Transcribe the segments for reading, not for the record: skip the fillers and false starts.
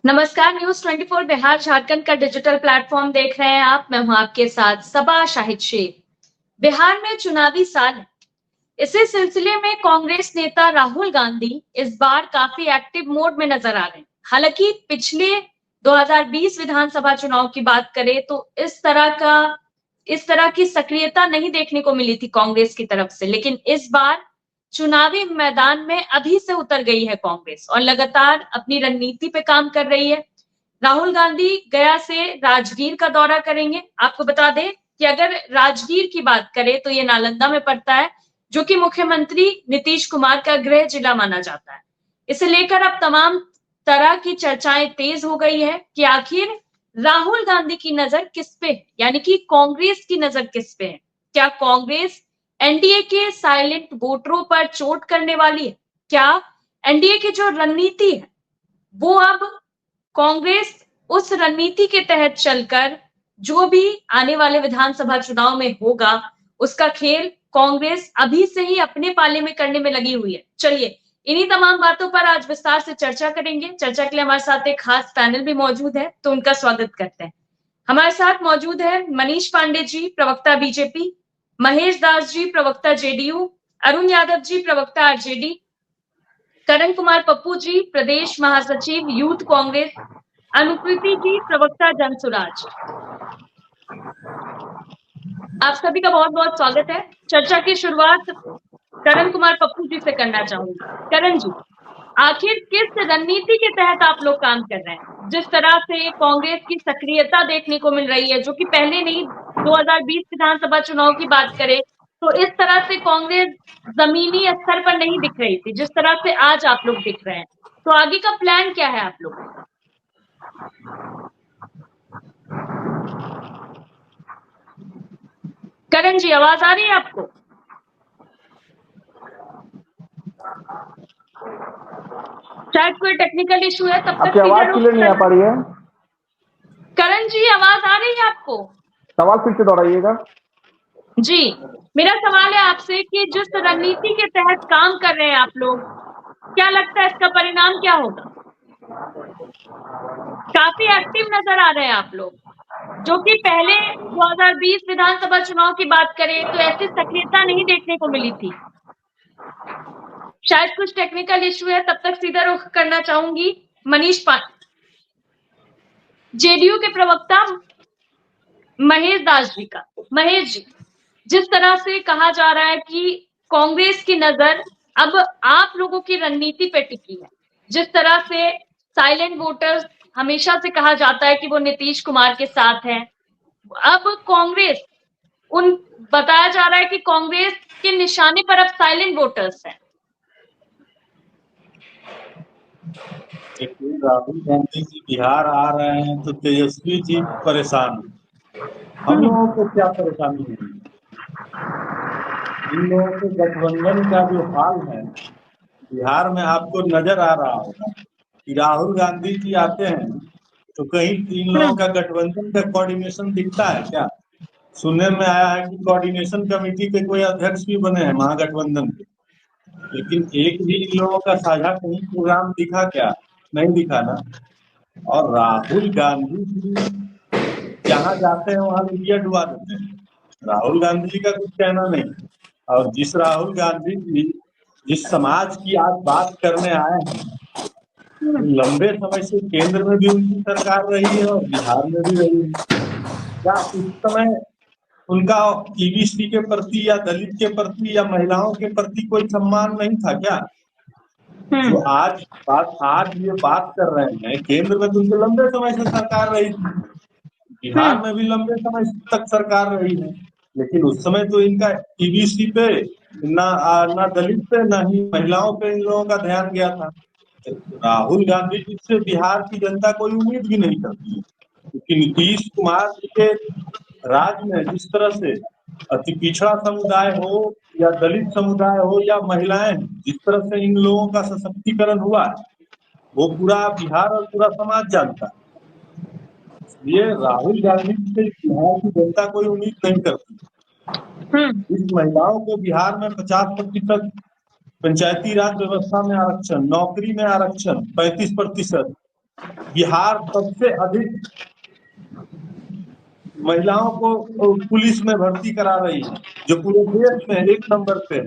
नमस्कार। न्यूज 24 बिहार झारखंड का digital platform देख रहे हैं आप। मैं हूं आपके साथ सबा शाहिद शेख। बिहार में चुनावी साल है। इसी सिलसिले में कांग्रेस नेता राहुल गांधी इस बार काफी एक्टिव मोड में नजर आ रहे हैं। हालांकि पिछले 2020 विधानसभा चुनाव की बात करें तो इस तरह की सक्रियता नहीं देखने को मिली थी कांग्रेस की तरफ से, लेकिन इस बार चुनावी मैदान में अभी से उतर गई है कांग्रेस और लगातार अपनी रणनीति पे काम कर रही है। राहुल गांधी गया से राजगीर का दौरा करेंगे। आपको बता दें कि अगर राजगीर की बात करें तो ये नालंदा में पड़ता है, जो कि मुख्यमंत्री नीतीश कुमार का गृह जिला माना जाता है। इसे लेकर अब तमाम तरह की चर्चाएं तेज हो गई है कि आखिर राहुल गांधी की नजर किस पे है, यानी कि कांग्रेस की नजर किस पे है। क्या कांग्रेस एनडीए के साइलेंट वोटरों पर चोट करने वाली है? क्या एनडीए की जो रणनीति है वो अब कांग्रेस उस रणनीति के तहत चलकर जो भी आने वाले विधानसभा चुनाव में होगा उसका खेल कांग्रेस अभी से ही अपने पाले में करने में लगी हुई है। चलिए इन्हीं तमाम बातों पर आज विस्तार से चर्चा करेंगे। चर्चा के लिए हमारे साथ एक खास पैनल भी मौजूद है, तो उनका स्वागत करते हैं। हमारे साथ मौजूद है मनीष पांडे जी, प्रवक्ता बीजेपी, महेश दास जी, प्रवक्ता जेडीयू, अरुण यादव जी, प्रवक्ता आरजेडी, करण कुमार पप्पू जी, प्रदेश महासचिव यूथ कांग्रेस, अनुकृति जी, प्रवक्ता जनसुराज। आप सभी का बहुत बहुत स्वागत है। चर्चा की शुरुआत करण कुमार पप्पू जी से करना चाहूंगी। करण जी, आखिर किस रणनीति के तहत आप लोग काम कर रहे हैं? जिस तरह से कांग्रेस की सक्रियता देखने को मिल रही है, जो कि पहले नहीं 2020 विधानसभा चुनाव की बात करें तो इस तरह से कांग्रेस जमीनी स्तर पर नहीं दिख रही थी जिस तरह से आज आप लोग दिख रहे हैं। तो आगे का प्लान क्या है आप लोग? करण जी, आवाज आ रही है आपको? शायद कोई टेक्निकल इशू है, तब तक आपकी आवाज क्लियर नहीं आ पा रही है। करण जी, आवाज आ रही है आपको? सवाल फिर से दोहराइएगा। जी, मेरा सवाल है आपसे कि जिस रणनीति के तहत काम कर रहे हैं आप लोग, क्या लगता है इसका परिणाम क्या होगा? काफी एक्टिव नजर आ रहे हैं आप लोग, जो कि पहले 2020 विधानसभा चुनाव की बात करें तो ऐसी सक्रियता नहीं देखने को मिली थी। शायद कुछ टेक्निकल इश्यू है, तब तक सीधा रुख करना चाहूंगी मनीष पांडे, जेडीयू के प्रवक्ता महेश दास जी का। महेश जी, जिस तरह से कहा जा रहा है कि कांग्रेस की नजर अब आप लोगों की रणनीति पे टिकी है, जिस तरह से साइलेंट वोटर्स हमेशा से कहा जाता है कि वो नीतीश कुमार के साथ है, अब कांग्रेस उन बताया जा रहा है कि कांग्रेस के निशाने पर अब साइलेंट वोटर्स हैं। देखिए, राहुल गांधी जी बिहार आ रहे हैं तो तेजस्वी जी परेशान हैं। हम लोगों को क्या परेशानी है? इन लोगों के गठबंधन का जो हाल है बिहार में आपको नजर आ रहा होगा कि राहुल गांधी जी आते हैं तो कहीं इन लोगों का गठबंधन का कोऑर्डिनेशन दिखता है क्या? सुनने में आया है कि कोऑर्डिनेशन कमेटी के कोई अध्यक्ष भी बने हैं महागठबंधन के, लेकिन एक भी इन लोगों का साझा कहीं प्रोग्राम दिखा क्या? नहीं दिखा ना। और राहुल गांधी जी जहाँ जाते हैं वहाँ मीडिया डुबा देते हैं। राहुल गांधी जी का कुछ कहना नहीं। और जिस राहुल गांधी जी जिस समाज की आज बात करने आए हैं, लंबे समय से केंद्र में भी उनकी सरकार रही है और बिहार में भी रही है। क्या उस समय उनका ईबीसी के प्रति या दलित के प्रति या महिलाओं के प्रति कोई सम्मान नहीं था क्या? जो आज ये बात कर रहे हैं, केंद्र में तो उनके लंबे समय से सरकार रही थी, बिहार में भी लंबे समय तक सरकार रही है, लेकिन उस समय तो इनका ईबीसी पे ना दलित पे ना ही महिलाओं पे इन लोगों का ध्यान गया था। राहुल गांधी जी से बिहार की जनता कोई उम्मीद भी नहीं करती है, क्योंकि नीतीश कुमार जी के राज में जिस तरह से अति पिछड़ा समुदाय हो या दलित समुदाय हो या महिलाएं, जिस तरह से इन लोगों का सशक्तिकरण हुआ है वो पूरा बिहार और पूरा समाज जानता है। ये राहुल गांधी से बिहार की जनता कोई उम्मीद नहीं करती। इस महिलाओं को बिहार में 50% पंचायती राज व्यवस्था में आरक्षण, नौकरी में आरक्षण 35%, बिहार सबसे अधिक महिलाओं को पुलिस में भर्ती करा रही है, जो पूरे देश में 1 नंबर पे है।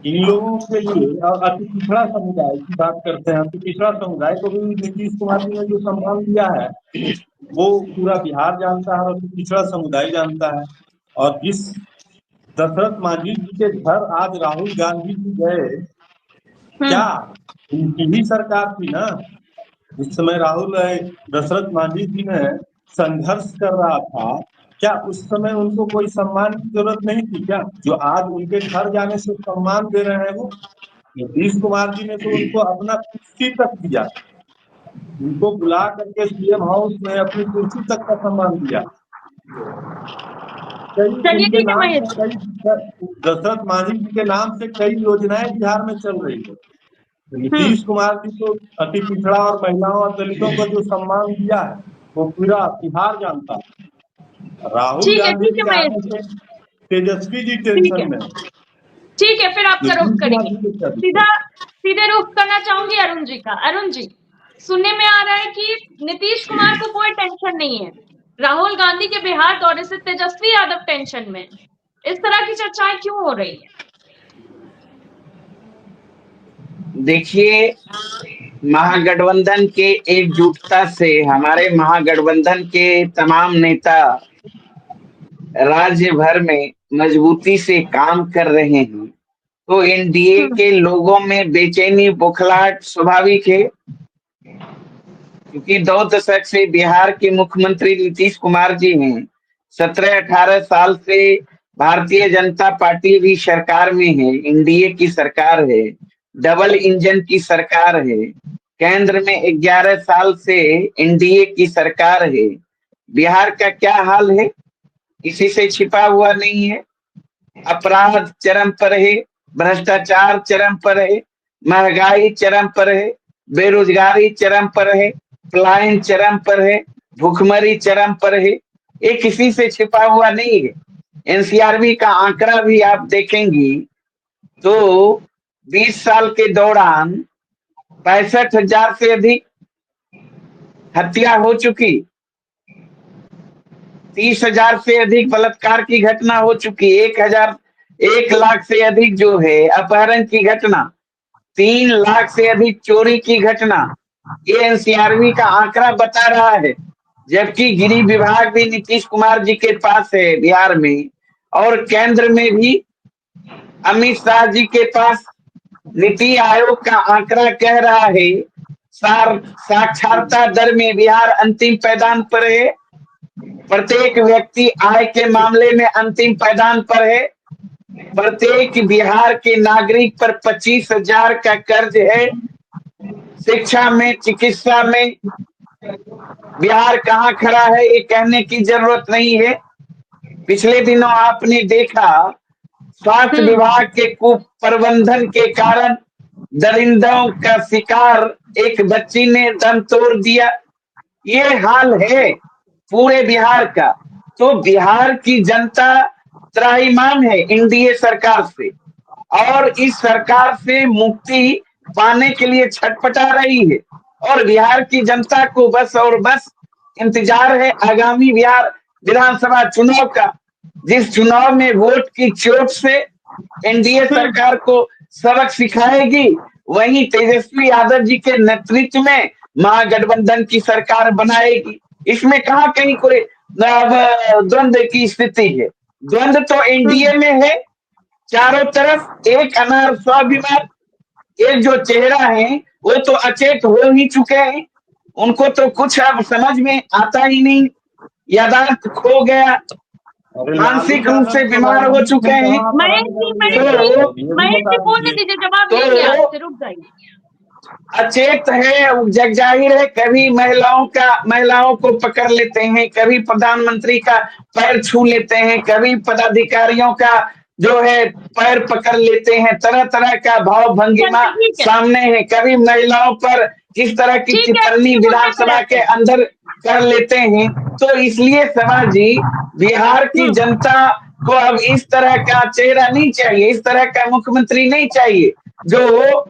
इन लोगों के लिए और अति पिछड़ा समुदाय की बात करते हैं, अति पिछड़ा समुदाय को भी नीतीश कुमार जी ने जो सम्मान दिया है वो पूरा बिहार जानता है और अति पिछड़ा समुदाय जानता है। और जिस दशरथ मांझी जी के घर आज राहुल गांधी जी गए, क्या उनकी ही सरकार थी ना उस समय? राहुल दशरथ मांझी जी ने संघर्ष कर रहा था, क्या उस समय उनको कोई सम्मान की जरूरत नहीं थी क्या? जो आज उनके घर जाने से सम्मान दे रहे हैं वो नीतीश कुमार जी ने तो उनको अपना कुर्सी तक दिया, उनको बुला करके सीएम हाउस में अपनी कुर्सी तक का सम्मान दिया। कई चलिए उनके ठीक है नाम महेश से कई दशरथ मांझी जी के नाम से कई योजनाएं बिहार में चल रही है। नीतीश कुमार जी को अति पिछड़ा और महिलाओं और दलितों को जो सम्मान दिया है वो पूरा बिहार जानता है। राहुल गांधी ठीक है के महेश आने से तेजस्वी जी ठीक है टेंशन में, ठीक है, फिर आपका रुख नीतीश कुमार करेंगे। जी के क्या सीधा दिक्कत? सीधे रुख करना चाहूंगी अरुण जी का। अरुण जी, सुनने में आ रहा है कि नीतीश कुमार को कोई टेंशन नहीं है, राहुल गांधी के बिहार दौरे से तेजस्वी यादव टेंशन में। इस तरह की चर्चाएं क्यों हो रही है? देखिए, महागठबंधन के एकजुटता से हमारे महागठबंधन के तमाम नेता राज्य भर में मजबूती से काम कर रहे हैं, तो एनडीए के लोगों में बेचैनी बुखलाहट स्वाभाविक है, क्योंकि 2 दशक से बिहार के मुख्यमंत्री नीतीश कुमार जी हैं। 17-18 साल से भारतीय जनता पार्टी भी सरकार में है, एनडीए की सरकार है, डबल इंजन की सरकार है। केंद्र में 11 साल से एनडीए की सरकार है। बिहार का क्या हाल है, किसी से छिपा हुआ नहीं है। अपराध चरम पर है, भ्रष्टाचार चरम पर है, महंगाई चरम पर है, बेरोजगारी चरम पर है, पलायन चरम पर है, भुखमरी चरम पर है। ये किसी से छिपा हुआ नहीं है। एनसीआरबी का आंकड़ा भी आप देखेंगी तो 20 साल के दौरान 65,000 से अधिक हत्या हो चुकी, 30,000 से अधिक बलात्कार की घटना हो चुकी, 1 लाख से अधिक जो है अपहरण की घटना, 3 लाख से अधिक चोरी की घटना, ये एनसीआरबी का आंकड़ा बता रहा है। जबकि गृह विभाग भी नीतीश कुमार जी के पास है बिहार में, और केंद्र में भी अमित शाह जी के पास। नीति आयोग का आंकड़ा कह रहा है साक्षरता दर में बिहार अंतिम पायदान पर है, प्रत्येक व्यक्ति आय के मामले में अंतिम पायदान पर है, प्रत्येक बिहार के नागरिक पर 25,000 का कर्ज है। शिक्षा में, चिकित्सा में बिहार कहाँ खड़ा है ये कहने की जरूरत नहीं है। पिछले दिनों आपने देखा स्वास्थ्य विभाग के कुप्रबंधन के कारण दरिंदों का शिकार एक बच्ची ने दम तोड़ दिया। ये हाल है पूरे बिहार का। तो बिहार की जनता त्राहिमाम है एनडीए सरकार से, और इस सरकार से मुक्ति पाने के लिए छटपटा रही है। और बिहार की जनता को बस और बस इंतजार है आगामी बिहार विधानसभा चुनाव का, जिस चुनाव में वोट की चोट से एनडीए सरकार को सबक सिखाएगी, वहीं तेजस्वी यादव जी के नेतृत्व में महागठबंधन की सरकार बनाएगी। इसमें कहाँ कहीं कोई द्वंद्व की स्थिति है। द्वंद्व तो एनडीए में है, चारों तरफ एक अनार स्वाभिमान, एक जो चेहरा है वो तो अचेत हो ही चुके हैं, उनको तो कुछ अब समझ में आता ही नहीं, यादाश्त खो गया, मानसिक रूप से बीमार हो चुके हैं। महेश जी बोलने दीजिए, जवाब देंगे आपसे, रुक जाइए। अचेत है, जग जाहिर है, कभी महिलाओं को पकड़ लेते हैं, कभी प्रधानमंत्री का पैर छू लेते हैं, कभी पदाधिकारियों का जो है पैर पकड़ लेते हैं, तरह तरह का भाव भंगिमा सामने है, कभी महिलाओं पर किस तरह की टिप्पणी विधानसभा के अंदर कर लेते हैं। तो इसलिए सभा जी, बिहार की जनता को अब इस तरह का चेहरा नहीं चाहिए, इस तरह का मुख्यमंत्री नहीं चाहिए जो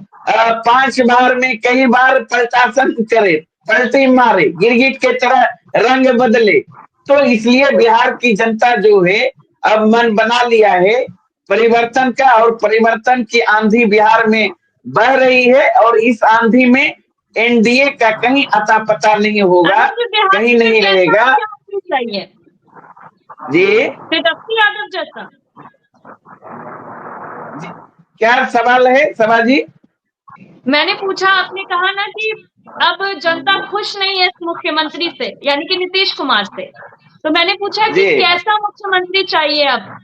5 बार में कई बार प्रशासन करे, पलटी मारे, गिरगिट के तरह रंग बदले। तो इसलिए बिहार की जनता जो है अब मन बना लिया है परिवर्तन का, और परिवर्तन की आंधी बिहार में बह रही है, और इस आंधी में एनडीए का कहीं अता पता नहीं होगा, अनुज, बिहार कहीं में नहीं कैसा रहेगा मुख्यमंत्री चाहिए? जी। तेजस्वी यादव जैसा? क्या सवाल है सभा जी? मैंने पूछा, आपने कहा ना कि अब जनता खुश नहीं है इस मुख्यमंत्री से, यानी कि नीतीश कुमार से। तो मैंने पूछा कि जी। कैसा मुख्यमंत्री चाहिए अब?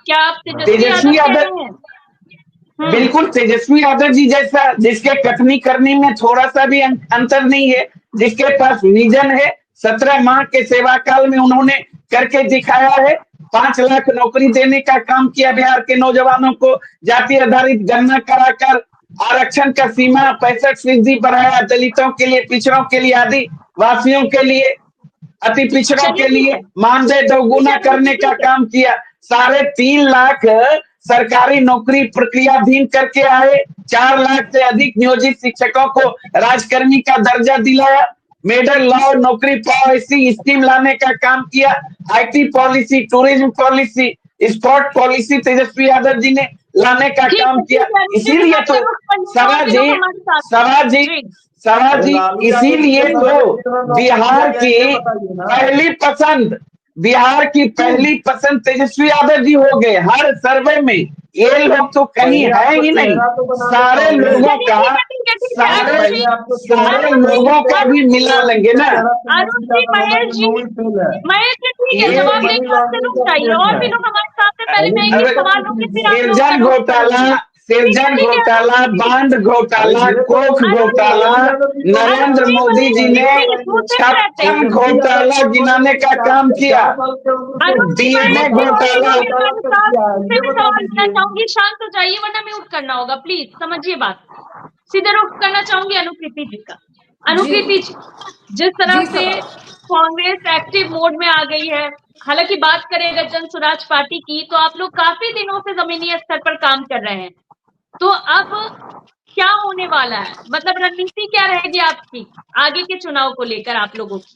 क्या आप तेजस्वी तेजस्वी यादव कह यादव, रहे हैं? बिल्कुल तेजस्वी यादव जी जैसा, जिसके कथनी करनी में थोड़ा सा भी अंतर नहीं है, जिसके पास विजन है। 17 माह के सेवा काल में उन्होंने करके दिखाया है। 5 लाख नौकरी देने का काम किया बिहार के नौजवानों को, जाति आधारित गणना कराकर आरक्षण का सीमा 65% बढ़ाया, दलितों के लिए, पिछड़ों के लिए, आदिवासियों के लिए, अति पिछड़ों चलिए के ठीक लिए है, मानदेय दोगुना करने का ठीक है। काम किया। 3.5 लाख सरकारी नौकरी प्रक्रियाधीन करके आए। 4 लाख से अधिक नियोजित शिक्षकों को राजकर्मी का दर्जा दिलाया। मेडल लॉ नौकरी पाओ ऐसी स्कीम लाने का काम किया। IT policy, tourism policy, sport policy Tejashwi Yadav ji ने लाने का ठीक काम है, किया। ठीक है। मुझे भी इसीलिए बात तो करो, और सभा भी जी लोग हमारे साथ हैं। सभा जी जी। सभा अरे जी लालू यादव इसीलिए कितने तो नौकरी बिहार दिया, की ये बताइए ना। पहली पसंद, बिहार की पहली पसंद तेजस्वी यादव जी हो गए हर सर्वे में। ये लोग तो कहीं पहले है आपको ही नहीं। चेहरा तो बनाने सारे कांग्रेस, लोगों चलिए का ठीक है, ठीक है, ठीक है। सारे अरुण जी, पहले आपको चेहरा सारे अरुण जी, लोगों का भी अरुण मिला जी, लेंगे ना। अरुण जी, महेश जी, महेश जी, ठीक है, ये जवाब मनी एक बार लॉन्ड्रिंग जरूर का चाहिए। केस और है। भी लोग हमारे साथ हैं, पहले मैं एक अरे एक सवाल लूंगी, फिर आप लोग सृजन जरूर घोटाला, करेंगे। सृजन ठीक है, घोटाला, अरुण जी, बांध घोटाला, अरे ये तो कोख अरुण जी, घोटाला, अरुण नरेंद्र जी, मोदी महेश जी जी, ने प्लीज मुद्दे पे रहते हैं। छप्पन घोटाला गिनाने का काम किया। अरुण जी, डीएनए महेश जी, और भी घोटाला, लोग हैं मेरे साथ, उनसे ये मैं बता सवाल लेना दीजिए। चाहूंगी। शांत हो जाइए, वरना म्यूट करना होगा। प्लीज समझिए बात। सीधे रुख करना चाहूंगी अनुकृति जी का। जी अनुकृति जी, जिस तरह जी से सभा कांग्रेस एक्टिव मोड में आ गई है, हालांकि बात करें अगर जन स्वराज पार्टी की, तो आप लोग काफी दिनों से जमीनी स्तर पर काम कर रहे हैं। तो अब क्या होने वाला है? मतलब रणनीति क्या रहेगी आपकी आगे के चुनाव को लेकर आप लोगों की?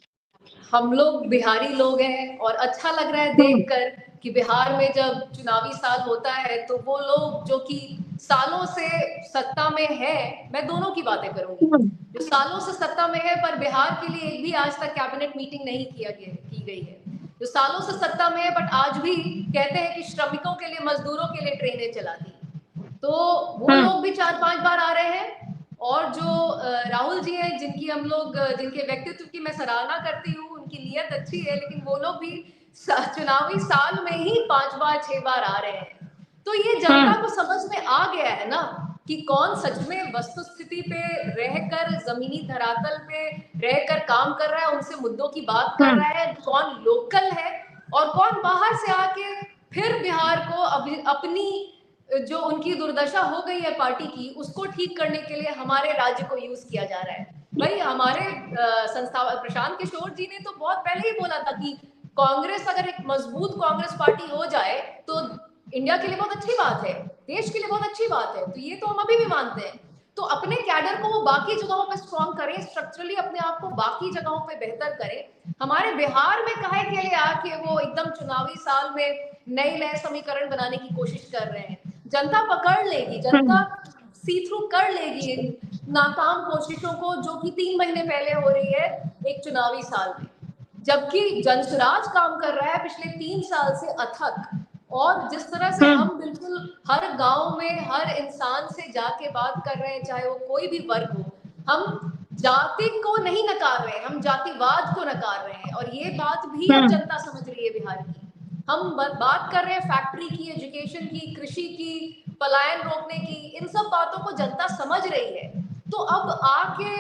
हम लोग बिहारी लोग हैं और अच्छा लग रहा है देखकर कि बिहार में जब चुनावी साल होता है तो वो लोग जो कि सालों से सत्ता में है, मैं दोनों की बातें करूंगी, जो सालों से सत्ता में है पर बिहार के लिए एक भी आज तक कैबिनेट मीटिंग नहीं की गई है, जो सालों से सत्ता में है बट आज भी कहते हैं कि श्रमिकों के लिए, मजदूरों के लिए ट्रेनें चला दी, तो वो लोग भी 4-5 बार आ रहे हैं। और जो राहुल जी हैं, जिनके व्यक्तित्व की मैं सराहना करती हूँ, उनकी नीयत अच्छी है, लेकिन वो लोग भी चुनावी साल में ही 5 बार 6 बार आ रहे हैं। तो ये जनता को समझ में आ गया है ना कि कौन सच में वस्तु स्थिति पे रहकर, जमीनी धरातल पे रहकर काम कर रहा है, उनसे मुद्दों की बात कर रहा है, कौन लोकल है और कौन बाहर से आके फिर बिहार को अपनी जो उनकी दुर्दशा हो गई है पार्टी की, उसको ठीक करने के लिए हमारे राज्य को यूज किया जा रहा है। भाई हमारे संस्था प्रशांत किशोर जी ने तो बहुत पहले ही बोला था कि कांग्रेस, अगर एक मजबूत कांग्रेस पार्टी हो जाए तो इंडिया के लिए बहुत अच्छी बात है, देश के लिए बहुत अच्छी बात है। तो ये तो हम अभी भी मानते हैं। तो अपने कैडर को वो बाकी जगहों पे स्ट्रॉन्ग करें, स्ट्रक्चरली अपने आप को बाकी जगहों पे बेहतर करें। हमारे बिहार में काहे के लिए आके वो एकदम चुनावी साल में नए समीकरण बनाने की कोशिश कर रहे हैं। जनता पकड़ लेगी, जनता सी थ्रू कर लेगी इन नाकाम कोशिशों को, जो कि 3 महीने पहले हो रही है एक चुनावी साल में, जबकि जनसुराज काम कर रहा है पिछले 3 साल से अथक। और जिस तरह से हम बिल्कुल हर गांव में हर इंसान से जाके बात कर रहे हैं, चाहे वो कोई भी वर्ग हो, हम जाति को नहीं नकार रहे हैं, हम जातिवाद को नकार रहे हैं। और ये बात भी अब जनता समझ रही है बिहार की। हम बात कर रहे हैं फैक्ट्री की, एजुकेशन की, कृषि की, पलायन रोकने की, इन सब बातों को जनता समझ रही है। तो अब आके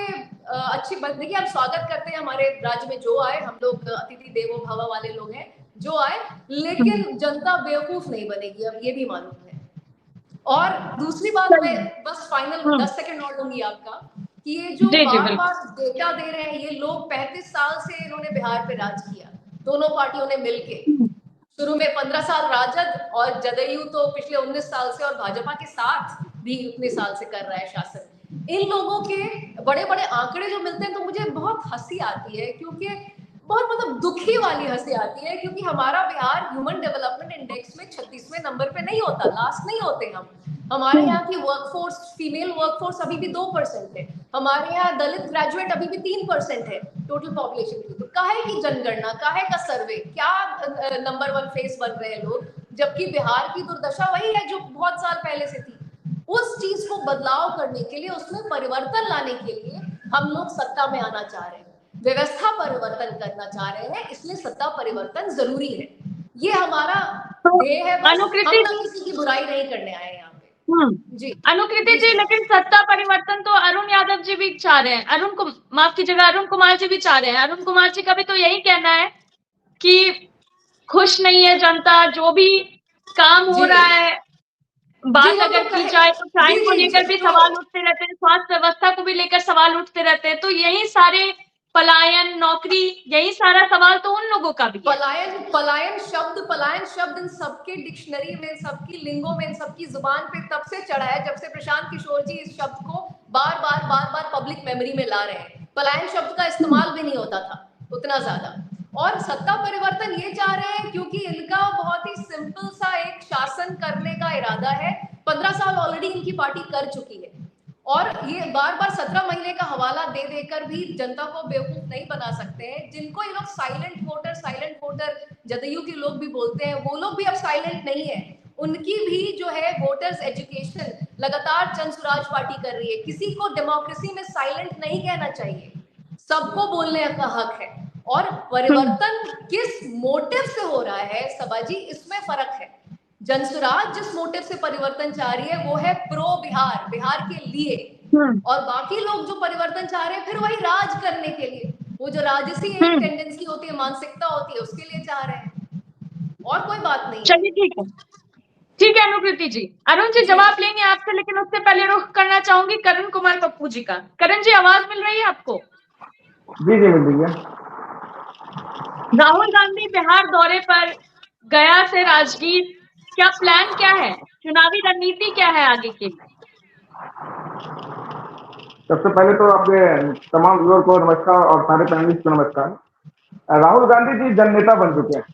अच्छी बात, देखिए हम स्वागत करते हैं हमारे राज्य में जो आए, हम लोग अतिथि देवो भव वाले लोग हैं, जो आए, लेकिन जनता बेवकूफ नहीं बनेगी, अब ये भी मालूम है। और दूसरी बात, मैं बस फाइनल 10 सेकंड और लूंगी आपका, कि ये जो बार बार डेटा दे रहे हैं ये लोग, 35 साल से इन्होंने बिहार पे राज किया, दोनों पार्टियों ने मिलके। शुरू में 15 साल राजद और जदयू तो पिछले 19 साल से, और भाजपा के साथ भी उतने साल से कर रहा है शासन। इन लोगों के बड़े बड़े आंकड़े जो मिलते हैं तो मुझे बहुत हंसी आती है, क्योंकि बहुत मतलब दुखी वाली हंसी आती है, क्योंकि हमारा बिहार ह्यूमन डेवलपमेंट इंडेक्स में 36वें नंबर पे नहीं होता, लास्ट नहीं होते हम। हमारे यहाँ की वर्कफोर्स, फीमेल वर्कफोर्स अभी भी 2% है, हमारे यहाँ दलित ग्रेजुएट अभी भी 3% है टोटल पॉपुलेशन की। तो काहे की जनगणना, काहे का सर्वे, क्या नंबर 1 फेस बन रहे हैं लोग, जबकि बिहार की दुर्दशा वही है जो बहुत साल पहले से थी। उस चीज को बदलाव करने के लिए, उसमें परिवर्तन लाने के लिए हम लोग सत्ता में आना चाह रहे हैं, व्यवस्था परिवर्तन करना चाह रहे हैं, इसलिए सत्ता परिवर्तन जरूरी है। ये हमारा ध्येय है, बस हम किसी की बुराई नहीं करने आए यहाँ पे। जी अनुकृति जी, लेकिन सत्ता परिवर्तन तो अरुण यादव जी भी चाह रहे हैं, माफ कीजिएगा, अरुण कुमार जी भी चाह रहे हैं। अरुण कुमार जी का भी तो यही कहना है कि खुश नहीं है जनता, जो भी काम हो रहा है, बात अगर की जाए तो क्राइम को लेकर भी सवाल उठते रहते हैं, स्वास्थ्य व्यवस्था को भी लेकर सवाल उठते रहते हैं, तो यही सारे पलायन, नौकरी, यही सारा सवाल तो उन लोगों का भी है। पलायन शब्द इन सबके डिक्शनरी में, सबकी लिंगों में, इन सबकी जुबान पे तब से चढ़ा है जब से प्रशांत किशोर जी इस शब्द को बार बार पब्लिक मेमोरी में ला रहे हैं। पलायन शब्द का इस्तेमाल भी नहीं होता था उतना ज्यादा। और सत्ता परिवर्तन ये चाह रहे हैं क्योंकि इनका बहुत ही सिंपल सा एक शासन करने का इरादा है। 15 साल ऑलरेडी इनकी पार्टी कर चुकी है, और ये बार बार 17 महीने का हवाला दे देकर भी जनता को बेवकूफ नहीं बना सकते हैं। जिनको ये लोग साइलेंट वोटर जदयू के लोग भी बोलते हैं, वो लोग भी अब साइलेंट नहीं है। उनकी भी जो है वोटर्स एजुकेशन लगातार जनसुराज पार्टी कर रही है। किसी को डेमोक्रेसी में साइलेंट नहीं कहना चाहिए, सबको बोलने का हक है। और परिवर्तन किस मोटिव से हो रहा है सबाजी, इसमें फर्क है। जनसुराज जिस मोटिव से परिवर्तन चाह रही है वो है प्रो बिहार, बिहार के लिए, और बाकी लोग जो परिवर्तन चाह रहे हैं फिर वही राज करने के लिए, वो जो राजसी टेंडेंसी होती है, मानसिकता होती है, उसके लिए चाह रहे हैं, और कोई बात नहीं। चलिए ठीक है अनुकृति जी। अरुण जी जवाब लेंगे आपसे, लेकिन उससे पहले रुख करना चाहूंगी करण कुमार पप्पू जी का। करण जी, आवाज मिल रही है आपको? जी मिल रही है। राहुल गांधी बिहार दौरे पर, गया से राजगीर, क्या प्लान क्या है, चुनावी रणनीति क्या है आगे के लिए? सबसे पहले तो आपके तमाम व्यूअर को नमस्कार और सारे पैनलिस्ट को नमस्कार। राहुल गांधी जी जननेता बन चुके हैं।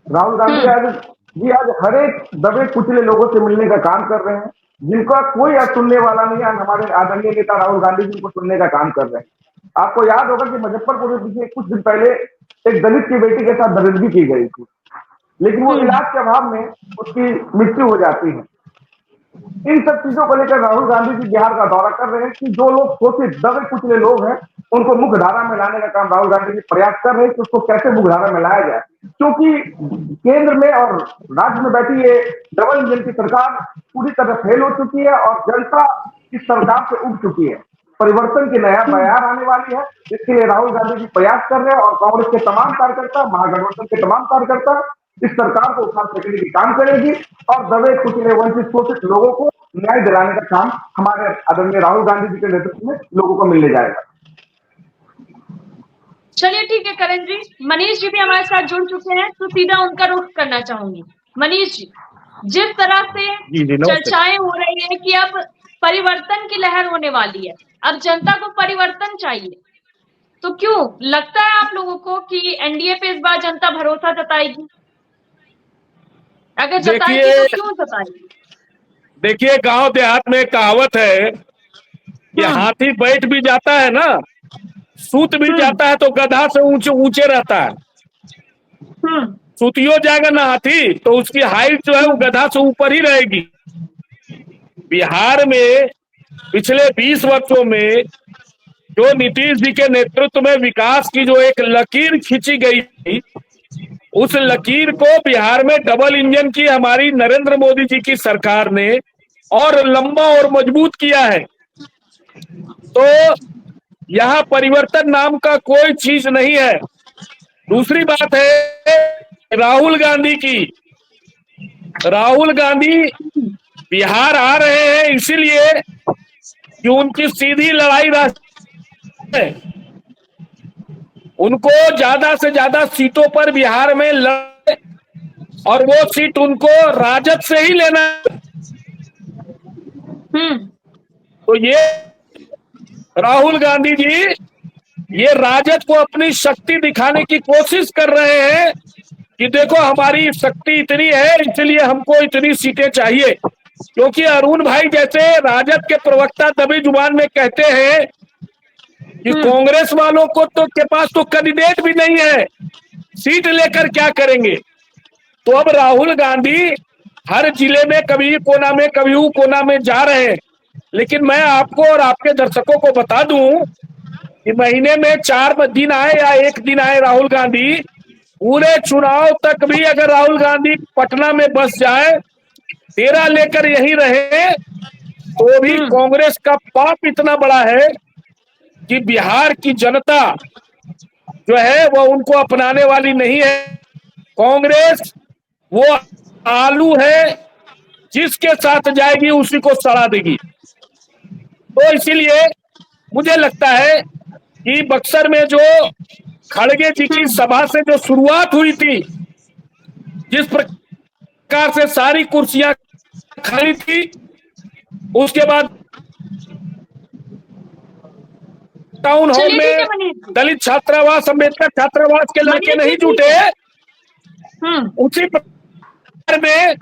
राहुल गांधी आज हर एक दबे कुचले लोगों से मिलने का काम कर रहे हैं, जिनका कोई सुनने वाला नहीं है। हमारे आदरणीय नेता राहुल गांधी जी को सुनने का काम कर रहे हैं। आपको याद होगा कि मुजफ्फरपुर में पीछे कुछ दिन पहले एक दलित की बेटी के साथ दरिंदगी की गई थी, लेकिन वो इलाज के अभाव में उसकी मृत्यु हो जाती है। इन सब चीजों को लेकर राहुल गांधी जी बिहार का दौरा कर रहे हैं कि जो लोग शोषित दबे कुचले लोग हैं उनको मुख्य धारा में लाने का काम राहुल गांधी जी प्रयास कर रहे हैं कि उसको कैसे मुख्य धारा में लाया जाए। क्योंकि केंद्र में और राज्य में बैठी ये डबल इंजन की सरकार पूरी तरह फेल हो चुकी है और जनता इस सरकार से उठ चुकी है। परिवर्तन की नया बयार आने वाली है, इसके लिए राहुल गांधी जी प्रयास कर रहे हैं और कांग्रेस के तमाम कार्यकर्ता, महागठबंधन के तमाम कार्यकर्ता इस सरकार को उखाड़ फेंकने की काम करेगी और दबे कुचले वंचित शोषित लोगों को न्याय दिलाने का काम हमारे आदरणीय राहुल गांधी जी के नेतृत्व में लोगों को मिलने जाएगा। चलिए ठीक है करण जी। मनीष जी भी हमारे साथ जुड़ चुके हैं, तो सीधा उनका रुख करना चाहूंगी। मनीष जी, जिस तरह से चर्चाएं हो रही है कि अब परिवर्तन की लहर होने वाली है, अब जनता को परिवर्तन चाहिए, तो क्यों लगता है आप लोगों को कि एनडीए पे इस बार जनता भरोसा जताएगी? अगर जताएगी तो क्यों जताएगी? देखिए, गांव देहात में कहावत है कि हाथी बैठ भी जाता है ना, सूत भी जाता है तो गधा से ऊंचे ऊंचे रहता है। सूतियो जाएगा ना हाथी तो उसकी हाइट जो है वो गधा से ऊपर ही रहेगी। बिहार में पिछले 20 वर्षों में जो नीतीश जी के नेतृत्व में विकास की जो एक लकीर खींची गई थी, उस लकीर को बिहार में डबल इंजन की हमारी नरेंद्र मोदी जी की सरकार ने और लंबा और मजबूत किया है। तो यहाँ परिवर्तन नाम का कोई चीज नहीं है। दूसरी बात है राहुल गांधी की। राहुल गांधी बिहार आ रहे हैं इसीलिए कि उनकी सीधी लड़ाई है, उनको ज्यादा से ज्यादा सीटों पर बिहार में लड़े और वो सीट उनको राजद से ही लेना। तो ये राहुल गांधी जी ये राजद को अपनी शक्ति दिखाने की कोशिश कर रहे हैं कि देखो हमारी शक्ति इतनी है, इसलिए हमको इतनी सीटें चाहिए। क्योंकि अरुण भाई जैसे राजद के प्रवक्ता दबी जुबान में कहते हैं कि कांग्रेस वालों को तो के पास तो कैंडिडेट भी नहीं है, सीट लेकर क्या करेंगे। तो अब राहुल गांधी हर जिले में कभी कोना में कभी कोना में जा रहे हैं। लेकिन मैं आपको और आपके दर्शकों को बता दूं कि महीने में 4 दिन आए या 1 दिन आए राहुल गांधी, पूरे चुनाव तक भी अगर राहुल गांधी पटना में बस जाए, डेरा लेकर यहीं रहे, तो भी कांग्रेस का पाप इतना बड़ा है कि बिहार की जनता जो है वो उनको अपनाने वाली नहीं है। कांग्रेस वो आलू है, जिसके साथ जाएगी उसी को सड़ा देगी। तो इसीलिए मुझे लगता है कि बक्सर में जो खड़गे जी की सभा से जो शुरुआत हुई थी, जिस प्रकार से सारी कुर्सियां खाली थी, उसके बाद टाउन हॉल चलिए ठीक है में मनीष जी। दलित छात्रावास, अम्बेडकर छात्रावास के लड़के मनीष जी, नहीं जुटे, हम्म उसी प्रकार में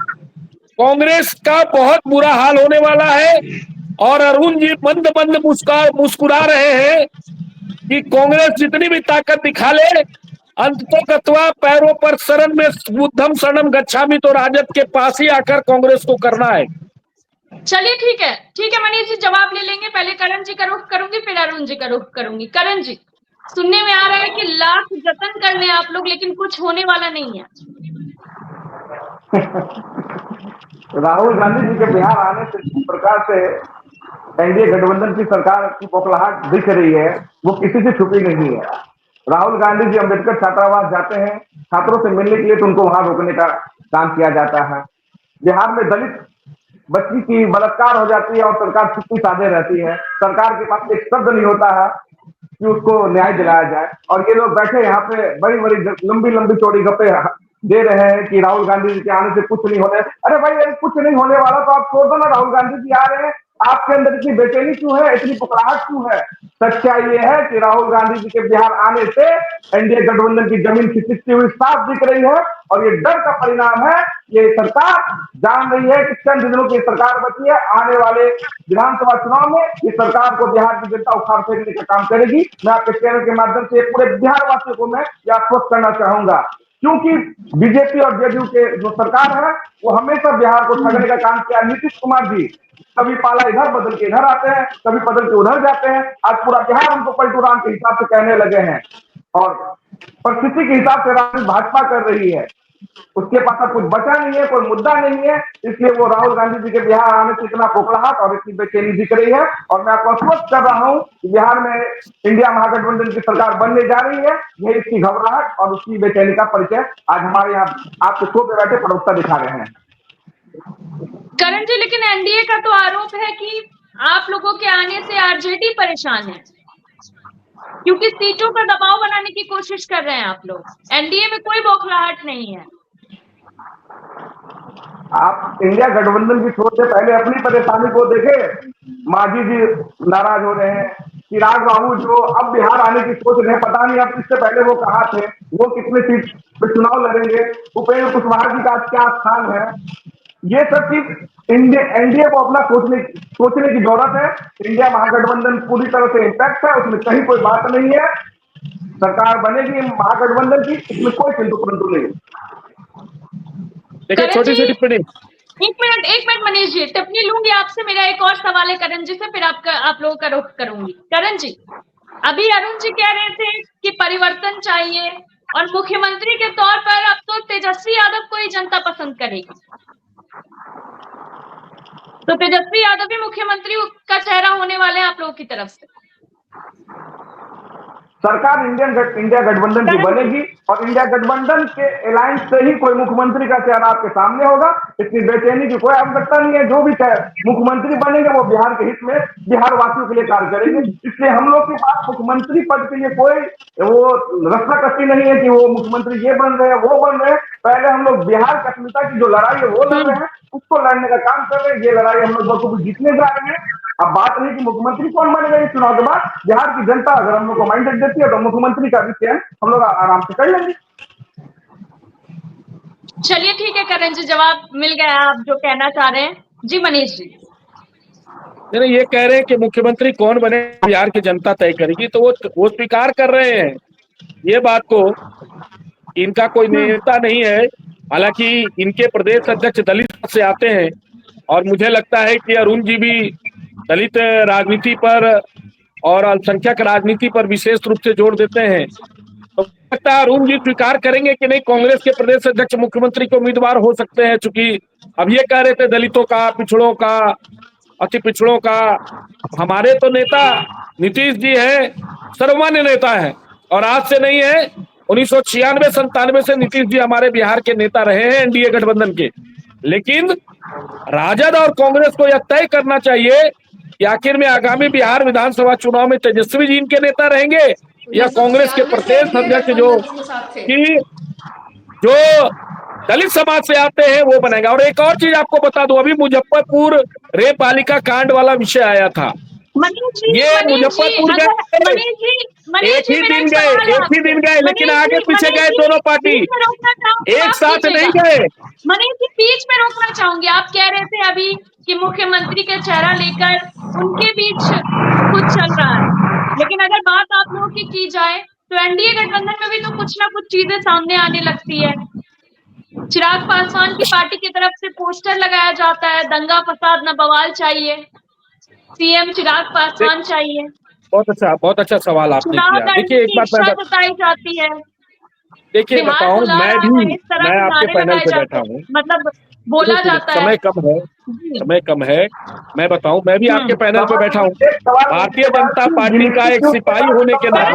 कांग्रेस का बहुत बुरा हाल होने वाला है। और अरुण जी मंद मंद मुस्कुरा रहे हैं कि कांग्रेस जितनी भी ताकत दिखा ले, अंततोगत्वा पैरों पर शरण में बुद्धम शरणम गच्छामि, तो राजद के पास ही आकर कांग्रेस को करना है। चलिए ठीक है मनीष जी, जवाब ले लेंगे। पहले करण जी का रुख करूंगी, फिर अरुण जी का रुख करूंगी। करण जी, सुनने में आ रहा है कि लाख जतन कर लें आप लोग, लेकिन कुछ होने वाला नहीं है। राहुल गांधी जी के बिहार आने से जिस प्रकार से एनडीए गठबंधन की सरकार की बौखलाहट दिख रही है, वो किसी से छुपी नहीं है। राहुल गांधी जी अम्बेडकर छात्रावास जाते हैं, छात्रों से मिलने के लिए, तो उनको वहां रोकने का काम किया जाता है। बिहार में दलित बच्ची की बलात्कार हो जाती है और सरकार चुप्पी साधे रहती है। सरकार के पास एक शब्द नहीं होता है कि उसको न्याय दिलाया जाए। और ये लोग बैठे यहाँ पे बड़ी बड़ी लंबी लंबी चौड़ी गप्पे दे रहे हैं कि राहुल गांधी जी के आने से कुछ नहीं होने। अरे भाई, कुछ नहीं होने वाला तो आप छोड़ दो ना। राहुल गांधी जी आ रहे हैं, आपके अंदर इतनी बेचैनी क्यों है, इतनी पकड़ाहट क्यों है? सच्चाई ये है कि राहुल गांधी जी के बिहार आने से एनडीए गठबंधन की जमीन खिसकती हुई साफ दिख रही है। और ये डर का परिणाम है। ये सरकार जान रही है कि चंद दिनों की सरकार बची है, आने वाले विधानसभा चुनाव में ये सरकार को बिहार की जनता उखाड़ फेंकने का काम करेगी। मैं आपके चैनल के माध्यम से पूरे बिहार वासियों को मैं यह आश्वस्त करना चाहूंगा, क्योंकि बीजेपी और जेडीयू के जो सरकार है वो हमेशा बिहार को ठगने का काम किया। नीतीश कुमार जी कभी पाला इधर बदल के इधर आते हैं, कभी बदल के उधर जाते हैं। आज पूरा बिहार हमको पलटू राम के हिसाब से कहने लगे हैं और परिस्थिति के हिसाब से राजनीति भाजपा कर रही है। उसके पास अब कुछ बचा नहीं है, कोई मुद्दा नहीं है। इसलिए वो राहुल गांधी जी के बिहार आने से इतना खोखलाहट और इतनी बेचैनी दिख रही है। और मैं आपको आश्वस्त कर रहा हूं कि बिहार में इंडिया महागठबंधन की सरकार बनने जा रही है। यही इसकी घबराहट और उसकी बेचैनी का परिचय आज हमारे यहाँ आपके शो पे बैठे प्रवक्ता दिखा रहे हैं। करण जी, लेकिन एनडीए का तो आरोप है कि आप लोगों के आने से आरजेडी परेशान है, क्योंकि सीटों पर दबाव बनाने की कोशिश कर रहे हैं आप लोग। एनडीए में कोई बौखलाहट नहीं है। आप इंडिया गठबंधन की छोड़ से पहले अपनी परेशानी को देखें। मांझी जी नाराज हो रहे हैं, चिराग बाबू जो अब बिहार आने की सोच रहे हैं, पता नहीं अब इससे पहले वो कहाँ थे, वो कितने सीट पे चुनाव लड़ेंगे, उपेंद्र कुशवाहा जी का क्या स्थान है। ये सब चीज एनडीए को अपना सोचने की जरूरत है। इंडिया महागठबंधन पूरी तरह से इंपैक्ट है, उसमें कहीं कोई बात नहीं है। सरकार बनेगी महागठबंधन की, इसमें कोई किंतु परंतु नहीं। देखिए, छोटी सी टिप्पणी। एक मिनट मनीष जी, टिप्पणी लूंगी आपसे। मेरा एक और सवाल है करण जी से, फिर आप लोगों का रुख करूंगी। करण जी, अभी अरुण जी कह रहे थे कि परिवर्तन चाहिए और मुख्यमंत्री के तौर पर अब तो तेजस्वी यादव को ही जनता पसंद करेगी। तो तेजस्वी यादव भी मुख्यमंत्री का चेहरा होने वाले हैं आप लोगों की तरफ से। सरकार इंडिया गठबंधन की बनेगी और इंडिया गठबंधन के अलायंस से ही कोई मुख्यमंत्री का चेहरा आपके सामने होगा। इतनी बेचैनी की कोई आवश्यकता नहीं है। जो भी मुख्यमंत्री बनेंगे वो बिहार के हित में, बिहार वासियों के लिए कार्य करेंगे। इसलिए हम लोग के पास मुख्यमंत्री पद के लिए कोई वो रस्साकसी नहीं है कि वो मुख्यमंत्री ये बन रहे हैं वो बन रहे हैं। पहले हम लोग बिहार की अस्मिता की जो लड़ाई है वो लड़ रहे हैं, उसको लड़ने का काम कर रहे हैं। ये लड़ाई हम लोग बखूबी जीतने जा रहे हैं। अब बात रही कि मुख्यमंत्री कौन बनेगा इस चुनाव के बाद, बिहार की जनता अगर हम लोग को माइंडेड देती है तो मुख्यमंत्री का भी चयन हम लोग आराम से कर लेंगे। चलिए ठीक है करण जी, जवाब मिल गया आप जो कहना चाह रहे हैं। जी मनीष जी। नहीं, ये कह रहे हैं कि मुख्यमंत्री कौन बने बिहार की जनता तय करेगी, तो वो स्वीकार कर रहे हैं ये बात को। इनका कोई नेता नहीं है, हालांकि इनके प्रदेश अध्यक्ष दलित से आते हैं और मुझे लगता है कि अरुण जी भी दलित राजनीति पर और अल्पसंख्यक राजनीति पर विशेष रूप से जोर देते हैं। तो लगता है अरुण जी स्वीकार करेंगे कि नहीं कांग्रेस के प्रदेश अध्यक्ष मुख्यमंत्री के उम्मीदवार हो सकते हैं, चूंकि अब ये कह रहे थे दलितों का, पिछड़ों का, अति पिछड़ों का। हमारे तो नेता नीतीश जी है, सर्वमान्य नेता है और आज से नहीं है, 1996-97 से नीतीश जी हमारे बिहार के नेता रहे हैं एनडीए गठबंधन के। लेकिन राजद और कांग्रेस को यह तय करना चाहिए कि आखिर में आगामी बिहार विधानसभा चुनाव में तेजस्वी जी इनके नेता रहेंगे या कांग्रेस के प्रदेश अध्यक्ष जो दलित समाज से आते हैं वो बनेगा। और एक और चीज आपको बता दूं, अभी मुजफ्फरपुर रेप बालिका कांड वाला विषय आया था। ये मुजफ्फरपुर गए, एक ही दिन गए लेकिन आगे पीछे गए दोनों पार्टी, एक साथ नहीं गए। मनीष जी बीच में रोकना चाहूंगी, आप कह रहे थे अभी कि मुख्यमंत्री का चेहरा लेकर उनके बीच कुछ चल रहा है, लेकिन अगर बात आप लोगों की जाए तो एनडीए गठबंधन में भी तो कुछ ना कुछ चीजें सामने आने लगती है। चिराग पासवान की पार्टी की तरफ से पोस्टर लगाया जाता है, दंगा फसाद न बवाल चाहिए, सीएम चिराग पासवान चाहिए। बहुत अच्छा सवाल आपने किया। देखिए एक बात बताई जाती है, देखिए बताऊं, मैं आपके पैनल पे बैठा हूँ, मतलब बोला जाता है। समय कम है, मैं बताऊं, मैं भी आपके पैनल पे बैठा हूँ। भारतीय जनता पार्टी का एक सिपाही होने के नाते,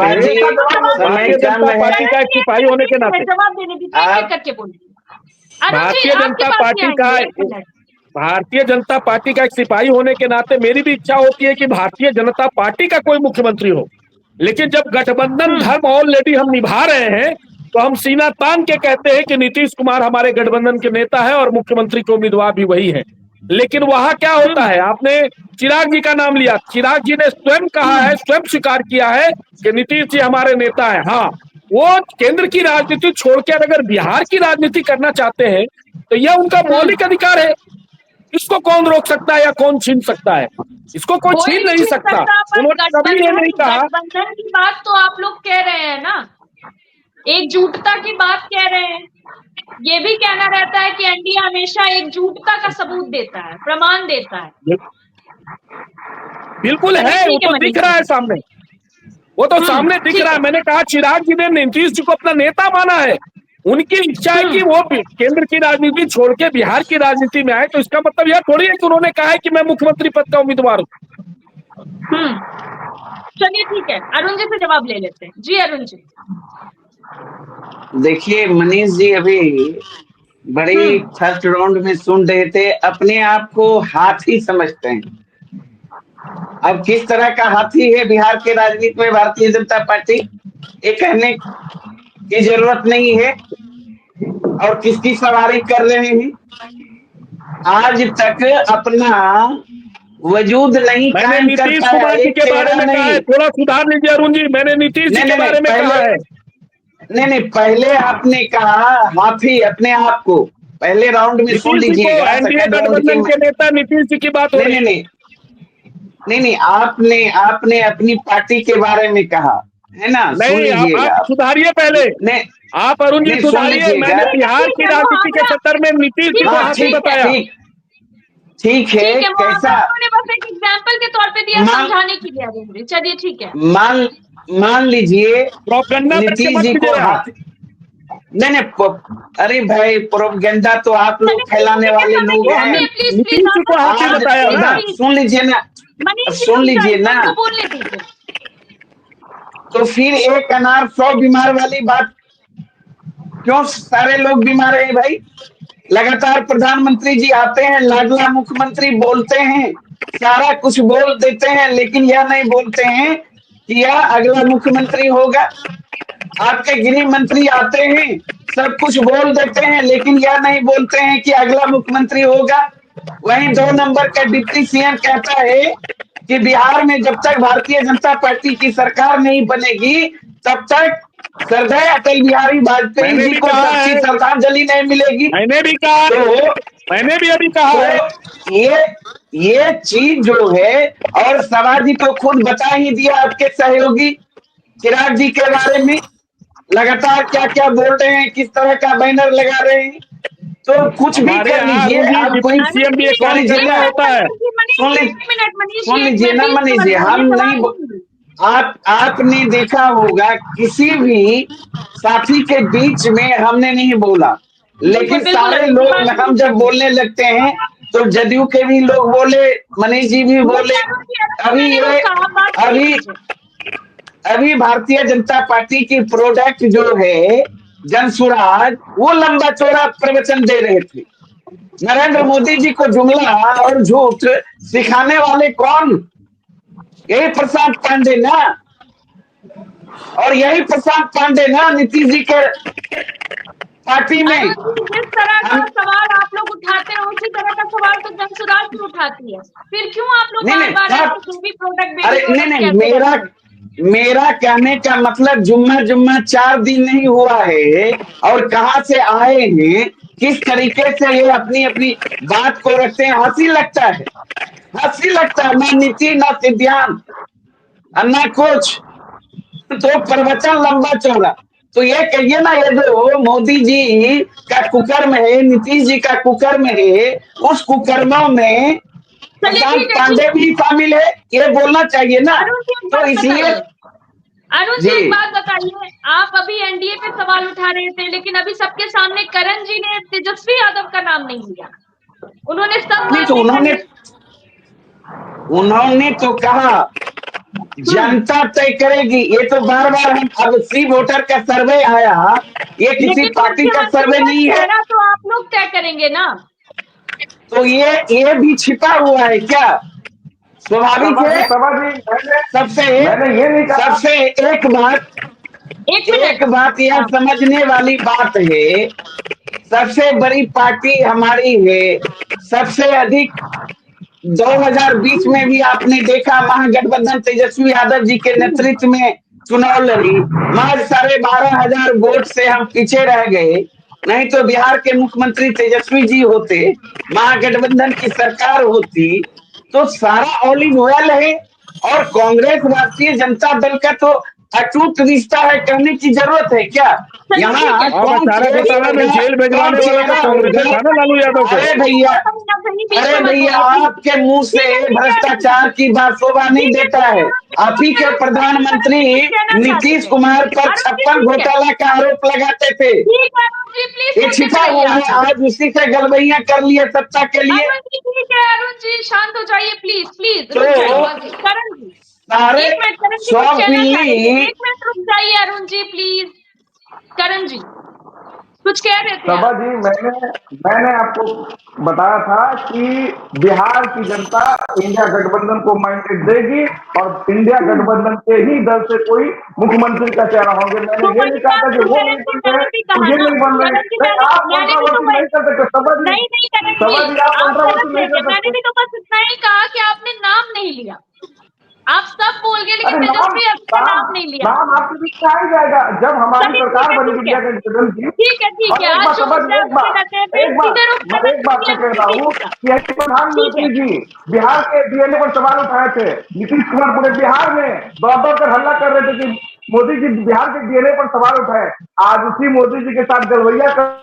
भारतीय जनता पार्टी का एक सिपाही होने के नाते, जवाब देने दीजिए करके बोलिए। भारतीय जनता पार्टी का एक सिपाही होने के नाते मेरी भी इच्छा होती है कि भारतीय जनता पार्टी का कोई मुख्यमंत्री हो। लेकिन जब गठबंधन धर्म ऑलरेडी हम निभा रहे हैं तो हम सीना तान के कहते हैं कि नीतीश कुमार हमारे गठबंधन के नेता है और मुख्यमंत्री के उम्मीदवार भी वही है। लेकिन वहां क्या होता है, आपने चिराग जी का नाम लिया, चिराग जी ने स्वयं कहा है, स्वयं स्वीकार किया है कि नीतीश जी हमारे नेता है। हाँ, वो केंद्र की राजनीति छोड़कर अगर बिहार की राजनीति करना चाहते हैं तो यह उनका मौलिक अधिकार है। इसको कौन रोक सकता है या कौन छीन सकता है? इसको कोई छीन नहीं सकता। उन्होंने कभी ये नहीं कहा। गठबंधन की बात तो आप लोग कह रहे हैं ना, एकजुटता की बात कह रहे हैं। ये भी कहना रहता है कि एनडीए हमेशा एकजुटता का सबूत देता है, प्रमाण देता है। बिल्कुल है, वो तो दिख रहा है सामने, वो तो सामने दिख रहा है। मैंने कहा चिराग जी ने नीतीश जी को अपना नेता माना है, उनकी इच्छा है कि वो केंद्र की राजनीति छोड़ के बिहार की राजनीति में आए। तो इसका मतलब यह थोड़ी है कि उन्होंने कहा है कि मैं मुख्यमंत्री पद का उम्मीदवार हूँ। चलिए ठीक है, अरुण जी से जवाब ले लेते हैं। जी अरुण जी। देखिए मनीष जी अभी बड़ी फर्स्ट राउंड में सुन रहे थे, अपने आप को हाथी समझते हैं। अब किस तरह का हाथी है बिहार के राजनीति में भारतीय जनता पार्टी, ये कहने की जरूरत नहीं है। और किसकी सवारी कर रहे हैं, आज तक अपना वजूद नहीं कायम कर नीतीश कुमार जी के बारे में कहा है, थोड़ा सुधार लीजिए अरुण जी। मैंने नीतीश जी के बारे में कहा है। नहीं, पहले आपने कहा हाथी अपने आप को, पहले राउंड में सुन लीजिएगा। गठबंधन के नेता नीतीश जी की बात हो रही है। नहीं, आपने अपनी पार्टी के बारे में कहा है ना। नहीं, आप सुधारिए पहले। नहीं, आप अरुण जी सुधारिए। मैंने बिहार की राजनीति के सत्र में नीतीश जी को हाथी बताया। ठीक है, कैसा बस एक एग्जाम्पल के तौर पे दिया समझाने के लिए। चलिए ठीक है, मान लीजिए नीतीश जी को हाथी। नहीं, अरे भाई प्रोपेगेंडा तो आप लोग फैलाने वाले लोग हैं। नीतीश जी को हाथी बताया। सुन लीजिए ना, तो फिर एक अनार 100 बीमार वाली बात क्यों? सारे लोग बीमार हैं भाई। लगातार प्रधानमंत्री जी आते हैं, लाडला मुख्यमंत्री बोलते हैं, सारा कुछ बोल देते हैं, लेकिन यह नहीं बोलते हैं कि यह अगला मुख्यमंत्री होगा। आपके गृह मंत्री आते हैं, सब कुछ बोल देते हैं, लेकिन यह नहीं बोलते हैं कि अगला मुख्यमंत्री होगा। वहीं 2 नंबर का डिप्टी सीएम कहता है कि बिहार में जब तक भारतीय जनता पार्टी की सरकार नहीं बनेगी तब तक श्रद्धेय अटल बिहारी वाजपेयी मैंने जी भी को कहा सच्ची है, श्रद्धांजलि नहीं मिलेगी। मैंने भी कहा है, तो मैंने भी अभी कहा है। तो ये चीज जो है, और सभा जी तो खुद बता ही दिया आपके सहयोगी चिराग जी के बारे में, लगातार क्या क्या बोल रहे हैं, किस तरह का बैनर लगा रहे हैं। तो कुछ भी हमारे कर यहाँ लीजिए, अरुण जी आप कोई डिप्टी सीएम भी एक सुन लीजिए कार्यकर्ता ना, होता है। सुन ली एक मिनट मनीष सुन जी, एक लीजिए मिनट ना ही मनीष जी, सवाल हम ये नहीं सवाल आपने देखा होगा किसी भी साथी के बीच में हमने नहीं बोला, बिल्कुल लेकिन बिल्कुल सारे अरुण जी, लोग बात हम जब नहीं बोलने लगते हैं तो जदयू के भी लोग बोले, मनीष जी भी बोले। अरुण जी, अभी मैंने ये रोका, आप बात नहीं अभी कीजिए। अभी भारतीय जनता पार्टी की प्रोडक्ट जो है जनसुराज, वो लंबा चौड़ा प्रवचन दे रहे थे। नरेंद्र मोदी जी को जुमला और झूठ सिखाने वाले कौन? यही प्रसाद पांडे ना, और यही प्रसाद पांडे ना नीतीश जी के पार्टी में। अरुण जी, जिस तरह का हम सवाल आप लोग उठाते हैं उसी तरह का सवाल तो जनसुराज भी उठाती है, फिर क्यों आप लोग नहीं बार नहीं बार क्या, ऐसे बेबी अरे नहीं प्रोडक्ट नहीं, कहते रहते हैं? मेरा कहने का मतलब जुम्मा जुम्मा 4 दिन नहीं हुआ है, और कहां से आए हैं, किस तरीके से ये अपनी अपनी बात को रखते हैं। हंसी लगता है, हंसी लगता है, ना नीति ना सिद्धांत ना कुछ, तो प्रवचन लंबा चौड़ा। तो ये कहिए ना, ये जो मोदी जी का कुकर्म है, नीतीश जी का कुकर्म है, उस कुकर्मों में चलिए प्रशांत ठीक है, पांडे ठीक। भी शामिल है, ये बोलना चाहिए ना। अरुण जी एक तो बात इसलिए बताइए, अरुण जी जी, एक बात बताइए, आप अभी एनडीए पे सवाल उठा रहे थे, लेकिन अभी सबके सामने करण जी ने तेजस्वी यादव का नाम नहीं लिया, उन्होंने सब नहीं तो बातें कही। उन्होंने तो कहा जनता तय करेगी। ये तो बार बार हम, अब सी वोटर का सर्वे आया, ये किसी लेकिन पार्टी का मुख्यमंत्री सर्वे का नहीं है, चेहरा तो आप लोग तय करेंगे ना। तो ये भी छिपा हुआ है क्या? स्वाभाविक है। सभा जी मैंने सबसे मैंने ये नहीं कहा। सबसे एक मिनट। एक बात यह हाँ, समझने वाली बात है, सबसे बड़ी पार्टी हमारी है, सबसे अधिक 2020 में भी आपने देखा महागठबंधन तेजस्वी यादव जी के नेतृत्व में चुनाव लड़ी, महज 12,500 वोट से हम पीछे रह गए। नहीं तो बिहार के मुख्यमंत्री तेजस्वी जी होते, महागठबंधन की सरकार होती, तो सारा ऑल इज वेल है। और कांग्रेस राष्ट्रीय जनता दल का तो अटूट रिश्ता है, कहने की जरूरत है क्या? चलिए ठीक यहाँ है। अब कौन 1817 में होगा, जेल कौन भिजवाने वाला तो चेहरा कांग्रेस होगा? था ना लालू यादव को। अरे भैया, कहीं ना कहीं बीच अरे में मत भैया, बोलिए, आपके मुंह से ठीक है भ्रष्टाचार की बात शोभा नहीं ठीक है देता ठीक है, है। आप ही के अरुण प्रधानमंत्री जी कहना चाहते नीतीश थे। कुमार पर अरुण जी 56 ठीक है, घोटाला का आरोप लगाते थे। ठीक है अरुण जी, प्लीज ये शांत छिपा रहिए हुआ है, आप लोग। आज उसी से गलबैया कर लिए सत्ता के लिए। अरुण जी ठीक है, अरुण जी शांत हो जाइए, प्लीज प्लीज रुक तो जाइए। करण जी सारे एक मिनट, करण जी कुछ सौ कहना चाह रहे थे, बिल्ली, एक मिनट रुक जाइए अरुण जी प्लीज। करण जी कुछ कह रहे थे सभा आप। जी मैंने आपको बताया था कि बिहार की जनता इंडिया गठबंधन को मैंडेट देगी और इंडिया गठबंधन के ही दल से कोई मुख्यमंत्री का चेहरा होंगे। मैंने तो ये वही नहीं कहा बात था कि तो वो करण नहीं जी बन मैंने रहे भी तो कहा ये ना, नहीं बन रहे। करण जी नहीं, आप मैंने भी तो कंट्रोवर्सी नहीं कर सकते सभा जी। नहीं नहीं करण सभा जी आप आप गलत कंट्रोवर्सी नहीं थे, कर मैंने सकते। भी तो बस इतना ही कहा कि आपने नाम नहीं लिया, आप सब बोल गए लेकिन अरे नाम तेजस्वी यादव का नाम नाम नहीं लिया नाम आपने। आपके बीच में आ ही जाएगा जब हमारी चलिए सरकार बनेगी ठीक इंडिया है गठबंधन की। ठीक है ठीक और है, एक आज बात जो समझ, मुद्दा एक उठे रहते हैं बात फिर एक सीधे बात रुख मैं करना एक बात मैं कह रहा हूँ चाहिए। कि ऐसे ठीक है प्रधानमंत्री जी बिहार के डीएनए पर सवाल उठाए थे। नीतीश कुमार पूरे बिहार में दौड़ दौड़ कर हल्ला कर रहे थे कि मोदी जी बिहार के डीएनए पर सवाल उठाए। आज उसी मोदी जी के साथ गलवैया करते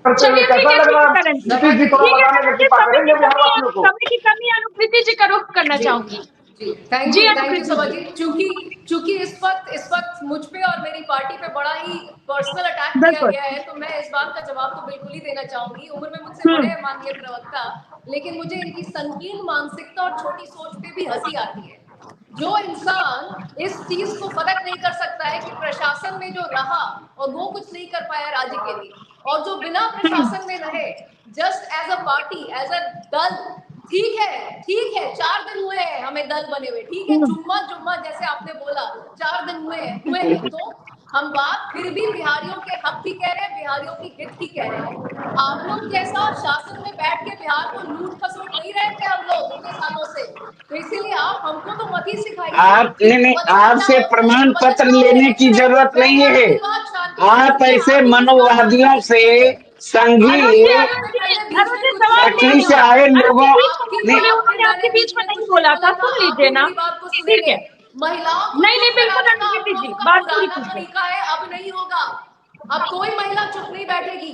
हुए चलिए कैसा लग ठीक रहा है है? करण जी, नीतीश जी थोड़ा ठीक है बताने करण का जी, कृपा करेंगे बिहार वासियों को। समय की कमी अनुकृति जी का रुख करना जी चाहूंगी। जी थैंक जी यू अनुकृति सभा जी जी। चूंकि इस वक्त मुझ पे और मेरी पार्टी पे बड़ा ही पर्सनल अटैक किया बिल्कुल। गया है, तो मैं इस बात का जवाब तो बिल्कुल ही देना चाहूंगी। उम्र में मुझसे बड़े हैं माननीय प्रवक्ता, लेकिन मुझे इनकी संकीर्ण मानसिकता और छोटी सोच पे भी हंसी आती है। जो इंसान इस चीज को फर्क नहीं कर सकता है कि प्रशासन में जो रहा और वो कुछ नहीं कर पाया राज्य के लिए, और जो बिना प्रशासन में रहे just as a party, as a दल, ठीक है 4 दिन हुए हैं हमें दल बने हुए, ठीक है जुम्मा जुम्मा जैसे आपने बोला 4 दिन हुए हैं तो हम बात फिर भी बिहारियों के हक की कह रहे हैं, बिहारियों की हित की कह रहे हैं। आप लोग जैसा शासन में बैठ के बिहार को लूट खसोट नहीं रहे थे हम लोग इतने सालों से, तो इसीलिए आप हमको तो मत ही सिखाइए। नहीं, आपसे प्रमाण पत्र लेने की जरूरत नहीं है। आप ऐसे मनोवादियों से संघीय अरुण जी सवाल ले शक्ति से लीजिए। आए अरुण लोगों जी बीच में ने बोले, उन्होंने आपके बीच में नहीं बोला था, सुन लीजिए ना। ठीक है, महिलाओं को नहीं नहीं चुप बिल्कुल कराने का अनुमति आप दीजिए, लोगों का बात पूरी पुराना कीजिए। तरीका है, अब नहीं होगा। अब कोई महिला चुप नहीं बैठेगी।